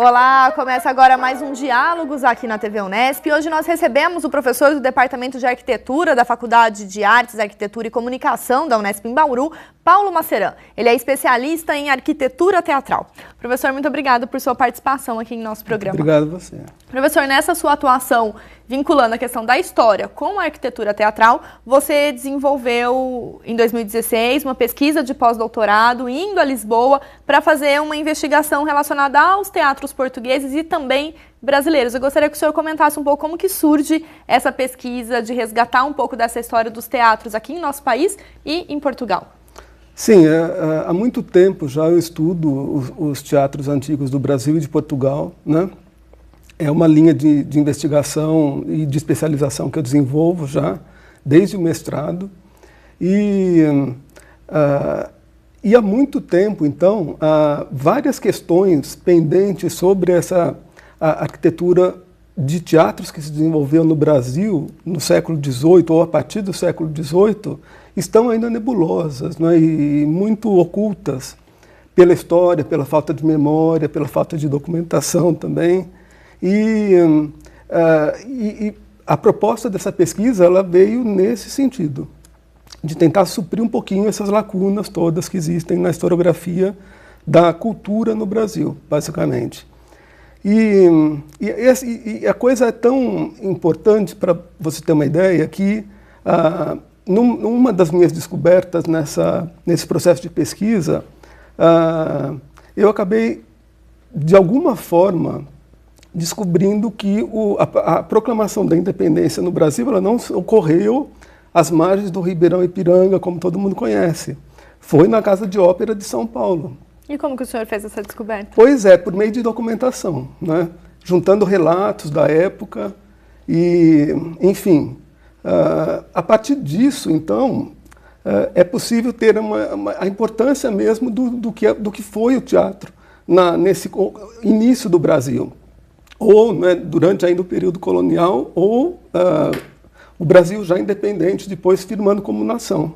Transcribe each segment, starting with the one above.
Olá, começa agora mais um Diálogos aqui na TV Unesp. Hoje nós recebemos o professor do Departamento de Arquitetura da Faculdade de Artes, Arquitetura e Comunicação da Unesp em Bauru, Paulo Maceran. Ele é especialista em arquitetura teatral. Professor, muito obrigado por sua participação aqui em nosso programa. Obrigado a você. Professor, nessa sua atuação vinculando a questão da história com a arquitetura teatral, você desenvolveu em 2016 uma pesquisa de pós-doutorado indo a Lisboa para fazer uma investigação relacionada aos teatros portugueses e também brasileiros. Eu gostaria que o senhor comentasse um pouco como que surge essa pesquisa de resgatar um pouco dessa história dos teatros aqui em nosso país e em Portugal. Sim, há muito tempo já eu estudo os teatros antigos do Brasil e de Portugal, né? É uma linha de investigação e de especialização que eu desenvolvo já desde o mestrado. E há muito tempo, então, há várias questões pendentes sobre essa arquitetura de teatros que se desenvolveu no Brasil no século XVIII ou a partir do século XVIII, estão ainda nebulosas, né, e muito ocultas pela história, pela falta de memória, pela falta de documentação também. E a proposta dessa pesquisa ela veio nesse sentido, de tentar suprir um pouquinho essas lacunas todas que existem na historiografia da cultura no Brasil, basicamente. E a coisa é tão importante, para você ter uma ideia, que numa das minhas descobertas nesse processo de pesquisa, eu acabei, de alguma forma, descobrindo que a proclamação da independência no Brasil ela não ocorreu às margens do Ribeirão Ipiranga, como todo mundo conhece. Foi na Casa de Ópera de São Paulo. E como que o senhor fez essa descoberta? Pois é, por meio de documentação, né? Juntando relatos da época e, enfim, a partir disso, então, é possível ter a importância mesmo do que foi o teatro nesse início do Brasil, ou, né, durante ainda o período colonial, ou o Brasil já independente, depois firmando como nação.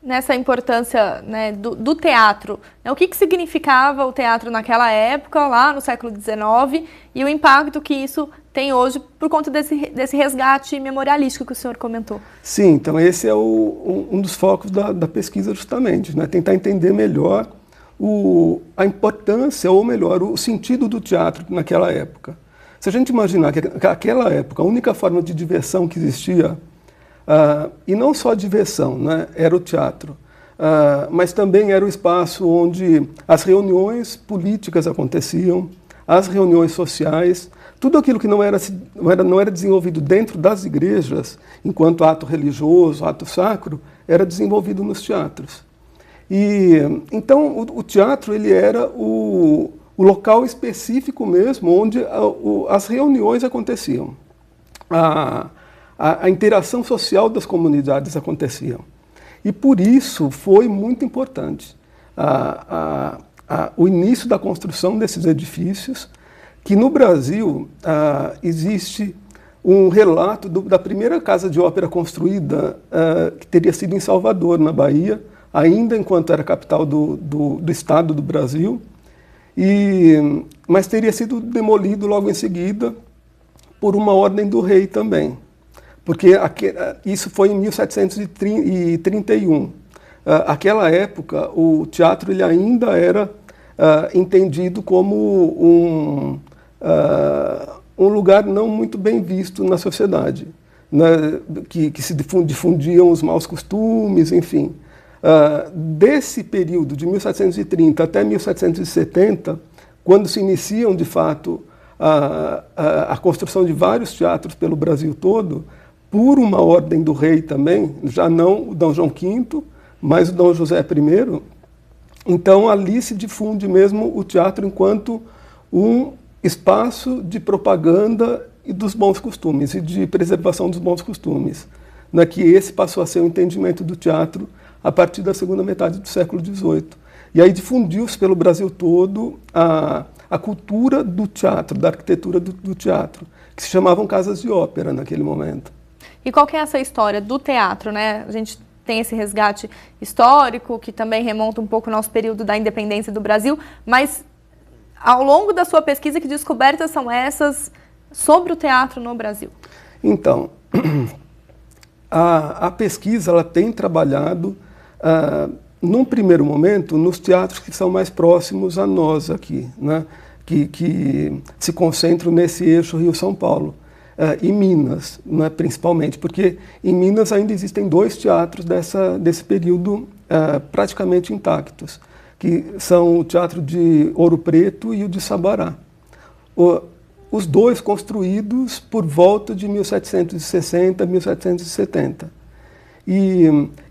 Nessa importância, né, do teatro, né, o que significava o teatro naquela época, lá no século XIX, e o impacto que isso tem hoje por conta desse resgate memorialístico que o senhor comentou? Sim, então esse é um dos focos da pesquisa justamente, né, tentar entender melhor a importância, ou melhor, o sentido do teatro naquela época. Se a gente imaginar que naquela época a única forma de diversão que existia, e não só a diversão, né, era o teatro, mas também era o espaço onde as reuniões políticas aconteciam, as reuniões sociais, tudo aquilo que não era desenvolvido dentro das igrejas, enquanto ato religioso, ato sacro, era desenvolvido nos teatros. E então o teatro ele era o local específico mesmo onde as reuniões aconteciam, a interação social das comunidades acontecia. E por isso foi muito importante o início da construção desses edifícios, que no Brasil existe um relato da primeira casa de ópera construída, que teria sido em Salvador, na Bahia, ainda enquanto era capital do estado do Brasil, mas teria sido demolido logo em seguida por uma ordem do rei também, porque isso foi em 1731. Aquela época, o teatro ele ainda era entendido como um lugar não muito bem visto na sociedade, né, que se difundiam os maus costumes, enfim. Desse período, de 1730 até 1770, quando se iniciam, de fato, a construção de vários teatros pelo Brasil todo, por uma ordem do rei também, já não o Dom João V, mas o Dom José I, então ali se difunde mesmo o teatro enquanto um espaço de propaganda e dos bons costumes, e de preservação dos bons costumes, né, que esse passou a ser o entendimento do teatro a partir da segunda metade do século XVIII. E aí difundiu-se pelo Brasil todo a cultura do teatro, da arquitetura do teatro, que se chamavam casas de ópera naquele momento. E qual que é essa história do teatro, né? A gente tem esse resgate histórico, que também remonta um pouco ao nosso período da independência do Brasil, mas ao longo da sua pesquisa, que descobertas são essas sobre o teatro no Brasil? Então, a pesquisa ela tem trabalhado, num primeiro momento, nos teatros que são mais próximos a nós aqui, né? que se concentram nesse eixo Rio-São Paulo. E Minas, né, principalmente, porque em Minas ainda existem 2 teatros desse período praticamente intactos, que são o Teatro de Ouro Preto e o de Sabará. Os 2 construídos por volta de 1760, 1770.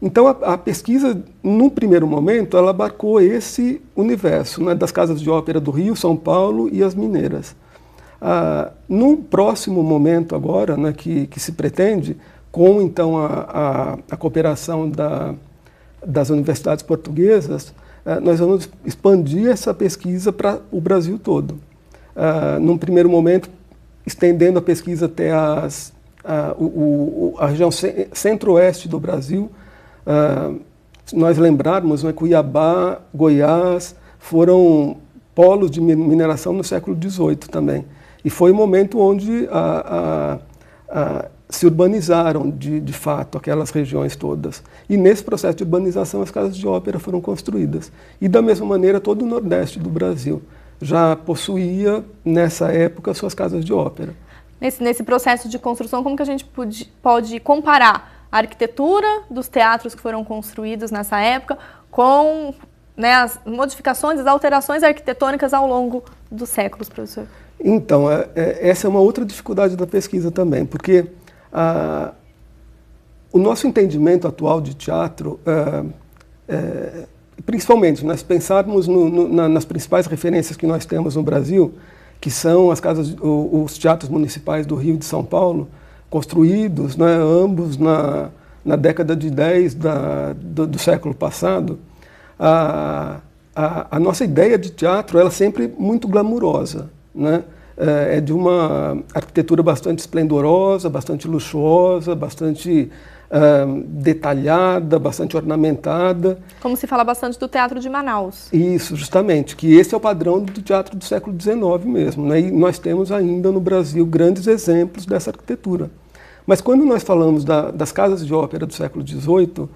Então a pesquisa, num primeiro momento, ela abarcou esse universo, né, das casas de ópera do Rio, São Paulo e as mineiras. Num próximo momento agora, né, que se pretende, com então a cooperação das universidades portuguesas, nós vamos expandir essa pesquisa para o Brasil todo. Num primeiro momento, estendendo a pesquisa até a região centro-oeste do Brasil. Se nós lembrarmos, né, Cuiabá, Goiás foram polos de mineração no século XVIII também. E foi o momento onde se urbanizaram de fato aquelas regiões todas. E nesse processo de urbanização as casas de ópera foram construídas. E da mesma maneira todo o Nordeste do Brasil já possuía nessa época suas casas de ópera. Nesse processo de construção, como que a gente pode comparar a arquitetura dos teatros que foram construídos nessa época com, né, as modificações, as alterações arquitetônicas ao longo dos séculos, professor? Então, essa é uma outra dificuldade da pesquisa também, porque o nosso entendimento atual de teatro, principalmente, nós pensarmos nas principais referências que nós temos no Brasil, que são os teatros municipais do Rio e de São Paulo, construídos, né, ambos na década de 10 do século passado. A nossa ideia de teatro ela é sempre muito glamurosa, né? É de uma arquitetura bastante esplendorosa, bastante luxuosa, bastante detalhada, bastante ornamentada. Como se fala bastante do Teatro de Manaus. Isso, justamente, que esse é o padrão do teatro do século XIX mesmo, né? E nós temos ainda no Brasil grandes exemplos dessa arquitetura. Mas quando nós falamos das casas de ópera do século XVIII,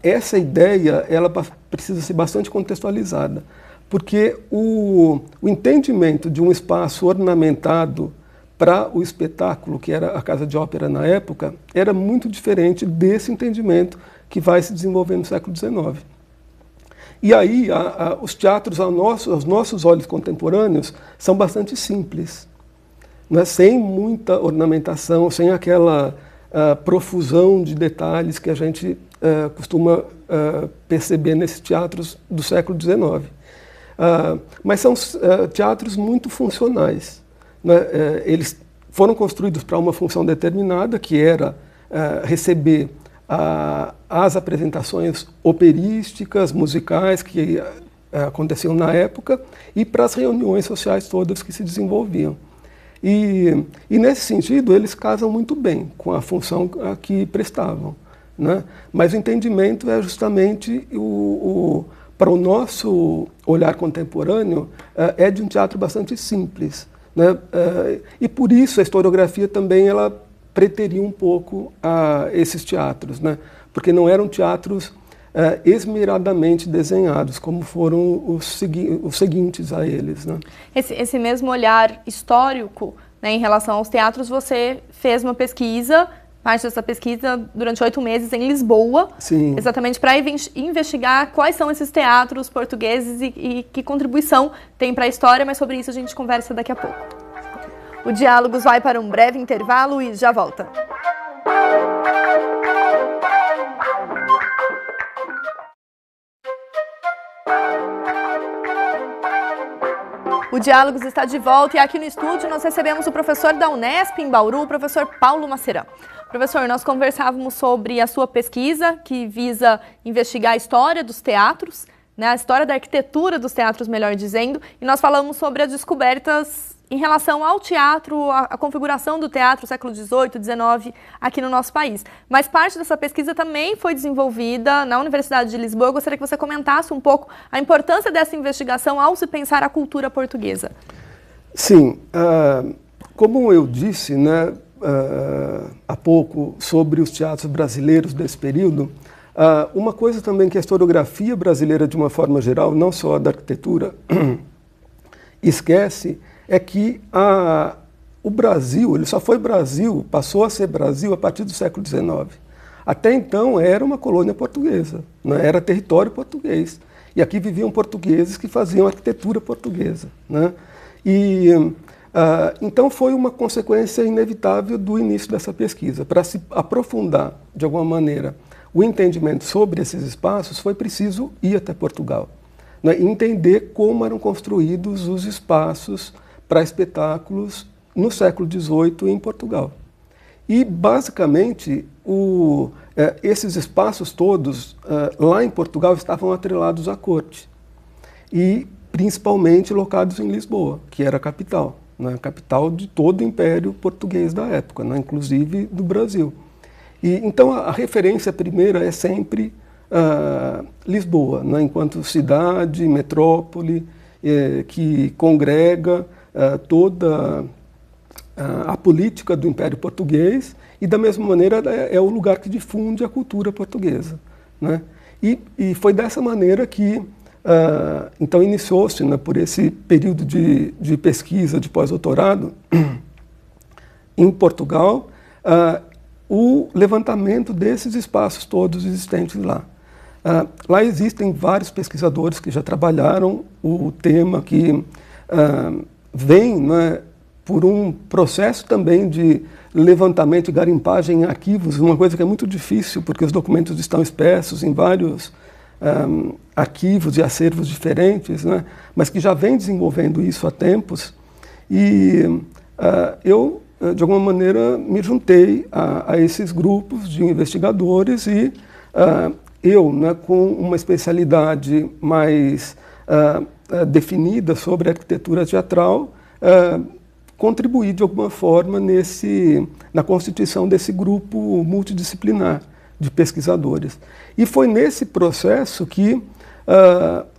essa ideia ela precisa ser bastante contextualizada, porque o entendimento de um espaço ornamentado para o espetáculo, que era a casa de ópera na época, era muito diferente desse entendimento que vai se desenvolver no século XIX. E aí, os teatros aos nossos olhos contemporâneos são bastante simples, né? Sem muita ornamentação, sem aquela profusão de detalhes que a gente costuma perceber nesses teatros do século XIX. Mas são teatros muito funcionais, né? Eles foram construídos para uma função determinada, que era receber as apresentações operísticas, musicais que aconteciam na época e para as reuniões sociais todas que se desenvolviam. E nesse sentido, eles casam muito bem com a função a que prestavam, né? Mas o entendimento é justamente para o nosso olhar contemporâneo, é de um teatro bastante simples, né? E por isso a historiografia também ela preteria um pouco esses teatros, né? Porque não eram teatros esmeradamente desenhados, como foram os seguintes a eles, né? Esse mesmo olhar histórico, né, em relação aos teatros, você fez uma pesquisa, parte dessa pesquisa durante 8 meses em Lisboa, Sim. Exatamente para investigar quais são esses teatros portugueses e que contribuição tem para a história, mas sobre isso a gente conversa daqui a pouco. O Diálogos vai para um breve intervalo e já volta. O Diálogos está de volta e aqui no estúdio nós recebemos o professor da Unesp em Bauru, o professor Paulo Maceran. Professor, nós conversávamos sobre a sua pesquisa que visa investigar a história dos teatros, né, a história da arquitetura dos teatros, melhor dizendo, e nós falamos sobre as descobertas em relação ao teatro, a configuração do teatro século XVIII, XIX aqui no nosso país. Mas parte dessa pesquisa também foi desenvolvida na Universidade de Lisboa. Eu gostaria que você comentasse um pouco a importância dessa investigação ao se pensar a cultura portuguesa. Sim, como eu disse, né, há pouco sobre os teatros brasileiros desse período, uma coisa também que a historiografia brasileira, de uma forma geral, não só a da arquitetura, esquece é que o Brasil, ele só foi Brasil, passou a ser Brasil a partir do século XIX. Até então era uma colônia portuguesa, né? Era território português. E aqui viviam portugueses que faziam arquitetura portuguesa, né? E então foi uma consequência inevitável do início dessa pesquisa. Para se aprofundar, de alguma maneira, o entendimento sobre esses espaços, foi preciso ir até Portugal, né? E entender como eram construídos os espaços para espetáculos no século XVIII em Portugal. E, basicamente, esses espaços todos, lá em Portugal, estavam atrelados à corte. E, principalmente, locados em Lisboa, que era a capital, né? A capital de todo o Império Português da época, né? Inclusive do Brasil. E, então, a referência primeira é sempre Lisboa, né? Enquanto cidade, metrópole, que congrega toda a política do Império Português e, da mesma maneira, é o lugar que difunde a cultura portuguesa, né? E foi dessa maneira que, então, iniciou-se, né, por esse período de pesquisa de pós-doutorado em Portugal, o levantamento desses espaços todos existentes lá. Lá existem vários pesquisadores que já trabalharam o tema, que vem, né, por um processo também de levantamento e garimpagem em arquivos, uma coisa que é muito difícil, porque os documentos estão espessos em vários arquivos e acervos diferentes, né, mas que já vem desenvolvendo isso há tempos. E eu, de alguma maneira, me juntei a esses grupos de investigadores e eu, né, com uma especialidade mais definida sobre arquitetura teatral, contribuí de alguma forma na constituição desse grupo multidisciplinar de pesquisadores. E foi nesse processo que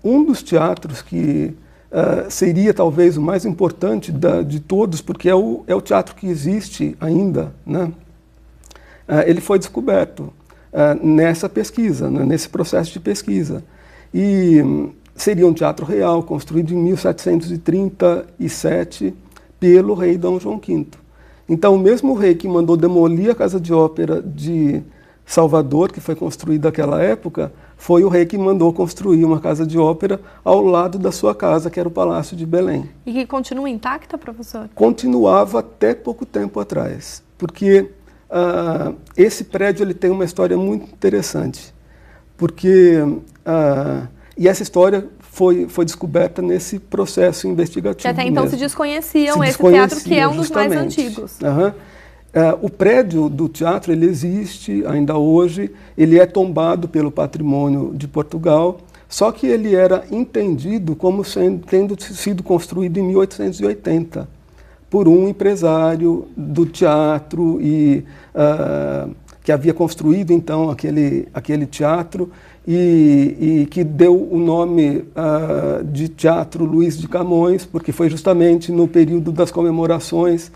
um dos teatros que seria talvez o mais importante de todos, porque é o teatro que existe ainda, né? Ele foi descoberto nessa pesquisa, né, nesse processo de pesquisa. E seria um teatro real, construído em 1737 pelo rei Dom João V. Então, o mesmo rei que mandou demolir a Casa de Ópera de Salvador, que foi construída naquela época, foi o rei que mandou construir uma casa de ópera ao lado da sua casa, que era o Palácio de Belém. E que continua intacta, professor? Continuava até pouco tempo atrás, porque esse prédio ele tem uma história muito interessante, porque e essa história foi descoberta nesse processo investigativo. Que até então mesmo. se desconheciam esse teatro, que é um dos mais antigos. O prédio do teatro ele existe ainda hoje, ele é tombado pelo patrimônio de Portugal, só que ele era entendido como tendo sido construído em 1880 por um empresário do teatro e que havia construído então aquele teatro e que deu o nome de Teatro Luís de Camões, porque foi justamente no período das comemorações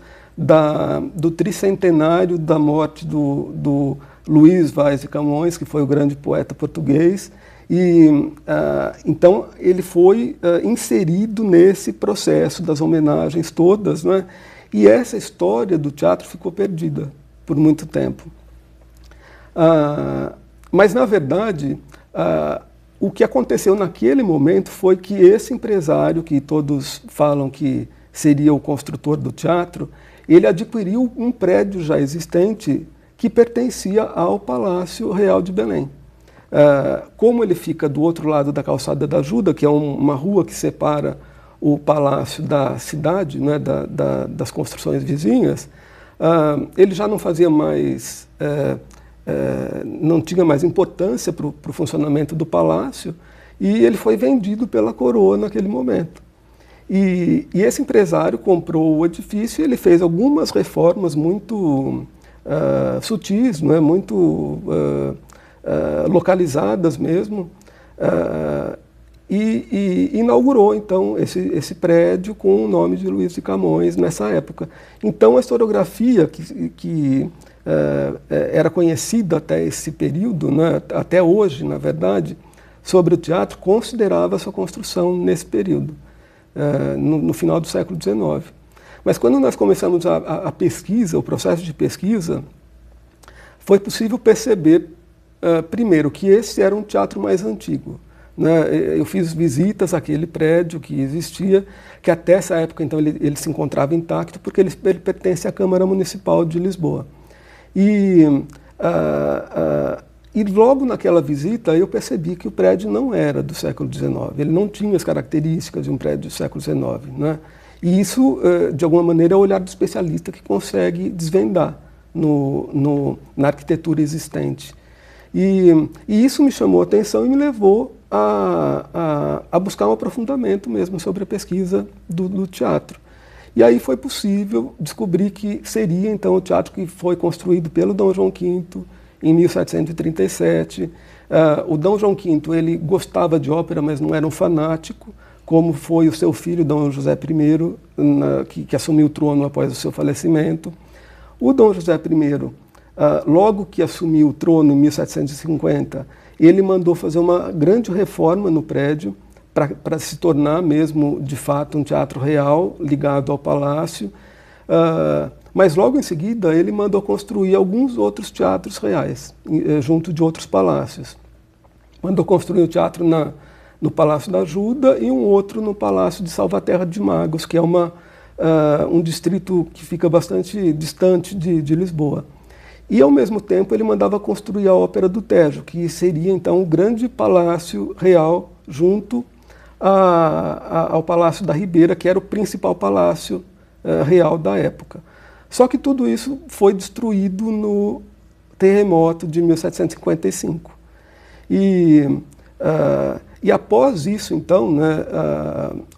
do tricentenário da morte do Luís Vaz de Camões, que foi o grande poeta português, e então ele foi inserido nesse processo das homenagens todas, né? E essa história do teatro ficou perdida por muito tempo. Mas, na verdade, o que aconteceu naquele momento foi que esse empresário, que todos falam que seria o construtor do teatro, ele adquiriu um prédio já existente que pertencia ao Palácio Real de Belém. Como ele fica do outro lado da Calçada da Ajuda, que é uma rua que separa o palácio da cidade, né, das construções vizinhas, ele já não fazia mais, não tinha mais importância para o funcionamento do palácio, e ele foi vendido pela coroa naquele momento. E esse empresário comprou o edifício e ele fez algumas reformas muito sutis, não é? Muito localizadas mesmo, e inaugurou, então, esse prédio com o nome de Luiz de Camões nessa época. Então, a historiografia que era conhecida até esse período, né, até hoje, na verdade, sobre o teatro, considerava a sua construção nesse período, no final do século XIX. Mas quando nós começamos a pesquisa, o processo de pesquisa, foi possível perceber, primeiro, que esse era um teatro mais antigo. Né? Eu fiz visitas àquele prédio que existia, que até essa época, então, ele se encontrava intacto, porque ele pertence à Câmara Municipal de Lisboa. E logo naquela visita eu percebi que o prédio não era do século XIX, ele não tinha as características de um prédio do século XIX. Né? E isso, de alguma maneira, é o olhar do especialista que consegue desvendar na arquitetura existente. E isso me chamou a atenção e me levou a buscar um aprofundamento mesmo sobre a pesquisa do teatro. E aí foi possível descobrir que seria, então, o teatro que foi construído pelo Dom João V em 1737. O Dom João V, ele gostava de ópera, mas não era um fanático, como foi o seu filho, Dom José I, que assumiu o trono após o seu falecimento. O Dom José I, logo que assumiu o trono em 1750, ele mandou fazer uma grande reforma no prédio para se tornar mesmo, de fato, um teatro real ligado ao palácio. Mas logo em seguida ele mandou construir alguns outros teatros reais, junto de outros palácios. Mandou construir um teatro no Palácio da Ajuda e um outro no Palácio de Salvaterra de Magos, que é um distrito que fica bastante distante de Lisboa. E, ao mesmo tempo, ele mandava construir a Ópera do Tejo, que seria, então, um grande palácio real junto ao Palácio da Ribeira, que era o principal palácio real da época. Só que tudo isso foi destruído no terremoto de 1755. E após isso, então, né,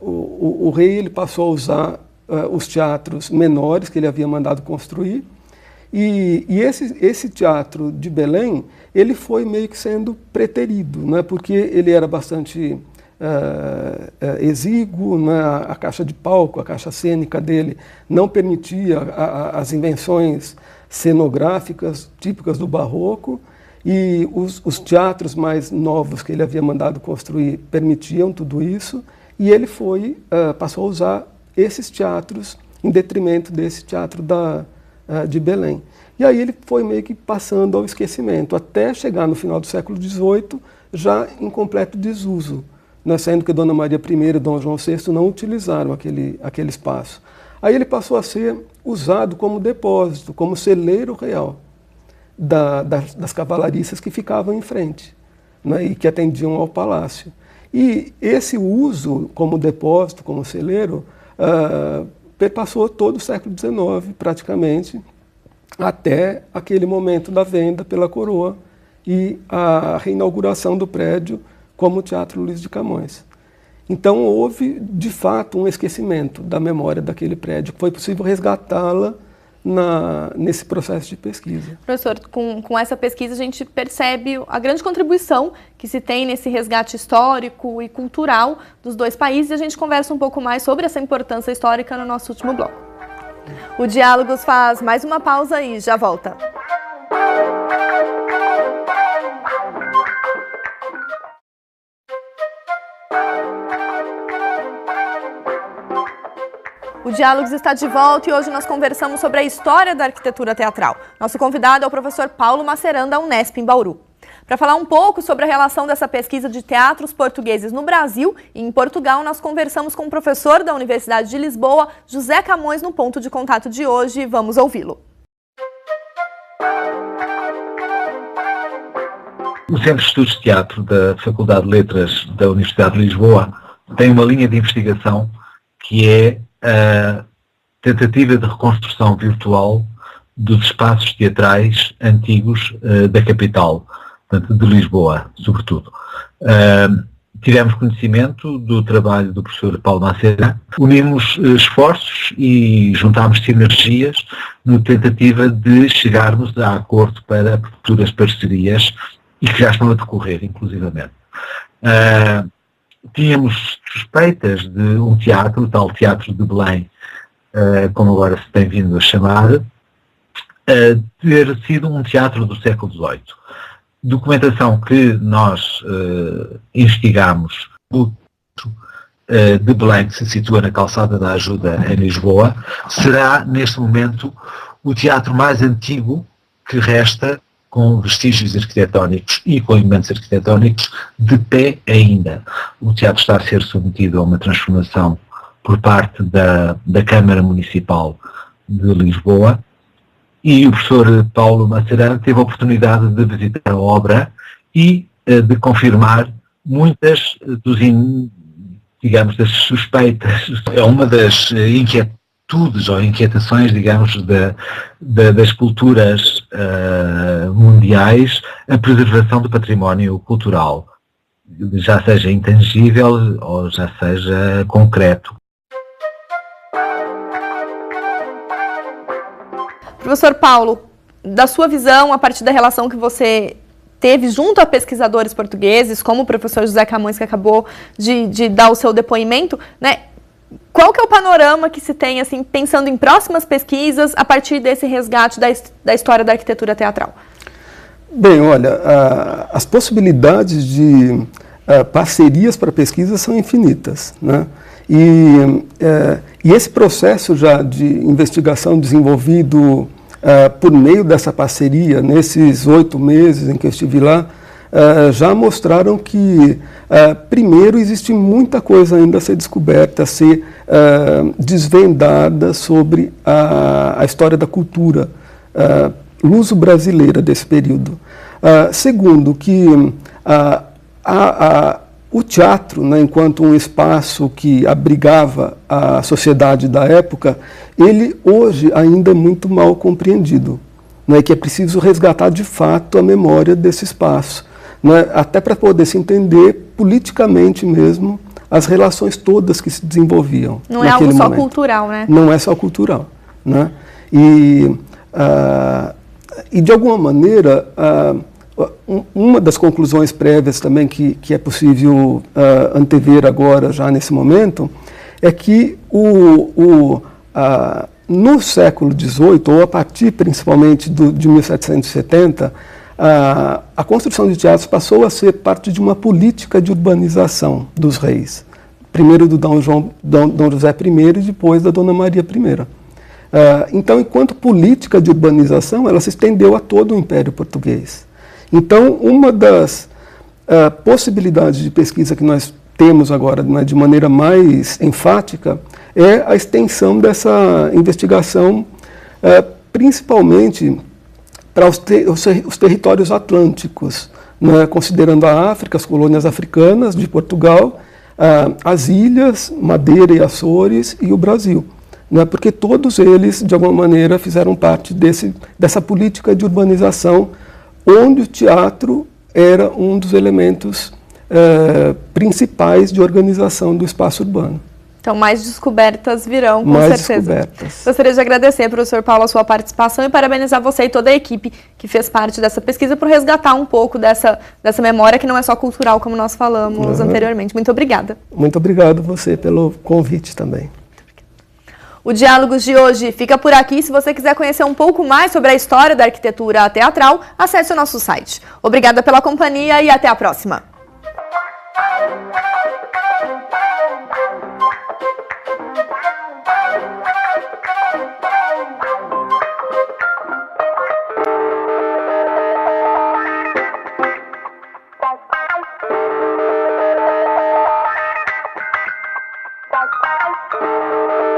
o rei ele passou a usar os teatros menores que ele havia mandado construir. E esse teatro de Belém, ele foi meio que sendo preterido, né, porque ele era bastante exíguo, né, a caixa de palco, a caixa cênica dele não permitia as invenções cenográficas típicas do barroco, e os teatros mais novos que ele havia mandado construir permitiam tudo isso, e ele passou a usar esses teatros em detrimento desse teatro de Belém. E aí ele foi meio que passando ao esquecimento, até chegar no final do século XVIII, já em completo desuso, né, sendo que Dona Maria I e Dom João VI não utilizaram aquele espaço. Aí ele passou a ser usado como depósito, como celeiro real das cavalariças que ficavam em frente, né, e que atendiam ao palácio. E esse uso como depósito, como celeiro, perpassou todo o século XIX, praticamente, até aquele momento da venda pela coroa e a reinauguração do prédio como Teatro Luiz de Camões. Então houve, de fato, um esquecimento da memória daquele prédio, que foi possível resgatá-la nesse processo de pesquisa. Professor, com essa pesquisa a gente percebe a grande contribuição que se tem nesse resgate histórico e cultural dos dois países, e a gente conversa um pouco mais sobre essa importância histórica no nosso último bloco. O Diálogos faz mais uma pausa e já volta. O Diálogos está de volta e hoje nós conversamos sobre a história da arquitetura teatral. Nosso convidado é o professor Paulo Maceran, da Unesp, em Bauru. Para falar um pouco sobre a relação dessa pesquisa de teatros portugueses no Brasil e em Portugal, nós conversamos com o professor da Universidade de Lisboa, José Camões, no Ponto de Contato de hoje. Vamos ouvi-lo. O Centro de Estudos de Teatro da Faculdade de Letras da Universidade de Lisboa tem uma linha de investigação que é a tentativa de reconstrução virtual dos espaços teatrais antigos da capital, portanto, de Lisboa, sobretudo. tivemos conhecimento do trabalho do professor Paulo Maceira, unimos esforços e juntámos sinergias na tentativa de chegarmos a acordo para futuras parcerias e que já estão a decorrer, inclusivamente. Tínhamos suspeitas de um teatro, o tal Teatro de Belém, como agora se tem vindo a chamar, ter sido um teatro do século XVIII. Documentação que nós investigamos no de Belém, que se situa na Calçada da Ajuda em Lisboa, será neste momento o teatro mais antigo que resta, com vestígios arquitetónicos e com elementos arquitetónicos de pé ainda. O teatro está a ser submetido a uma transformação por parte da Câmara Municipal de Lisboa, e o professor Paulo Maceira teve a oportunidade de visitar a obra e de confirmar muitas das suspeitas. É uma das inquietudes ou inquietações, digamos, das culturas mundiais, a preservação do património cultural, já seja intangível ou já seja concreto. Professor Paulo, da sua visão, a partir da relação que você teve junto a pesquisadores portugueses, como o professor José Camões, que acabou de dar o seu depoimento, né? Qual que é o panorama que se tem, assim, pensando em próximas pesquisas a partir desse resgate da história da arquitetura teatral? Bem, olha, as possibilidades de parcerias para pesquisa são infinitas, né? E esse processo já de investigação desenvolvido por meio dessa parceria, nesses 8 meses em que eu estive lá, já mostraram que, primeiro, existe muita coisa ainda a ser descoberta, a ser desvendada sobre a história da cultura luso-brasileira desse período. Segundo, que o teatro, né, enquanto um espaço que abrigava a sociedade da época, ele hoje ainda é muito mal compreendido, né, que é preciso resgatar de fato a memória desse espaço, né, até para poder se entender politicamente mesmo as relações todas que se desenvolviam. Não é algo só cultural, né? Não é só cultural, né? E de alguma maneira, uma das conclusões prévias também que é possível antever agora, já nesse momento, é que no século XVIII, ou a partir principalmente de 1770, a construção de teatros passou a ser parte de uma política de urbanização dos reis. Primeiro do Dom José I e depois da Dona Maria I. Então, enquanto política de urbanização, ela se estendeu a todo o Império Português. Então, uma das possibilidades de pesquisa que nós temos agora, né, de maneira mais enfática, é a extensão dessa investigação, principalmente para os territórios atlânticos, né, considerando a África, as colônias africanas de Portugal, as ilhas, Madeira e Açores e o Brasil, né, porque todos eles, de alguma maneira, fizeram parte dessa política de urbanização, onde o teatro era um dos elementos principais de organização do espaço urbano. Então, mais descobertas virão, com certeza. Gostaria de agradecer, professor Paulo, a sua participação e parabenizar você e toda a equipe que fez parte dessa pesquisa por resgatar um pouco dessa memória que não é só cultural, como nós falamos anteriormente. Muito obrigada. Muito obrigado você pelo convite também. O Diálogos de hoje fica por aqui. Se você quiser conhecer um pouco mais sobre a história da arquitetura teatral, acesse o nosso site. Obrigada pela companhia e até a próxima. Bye.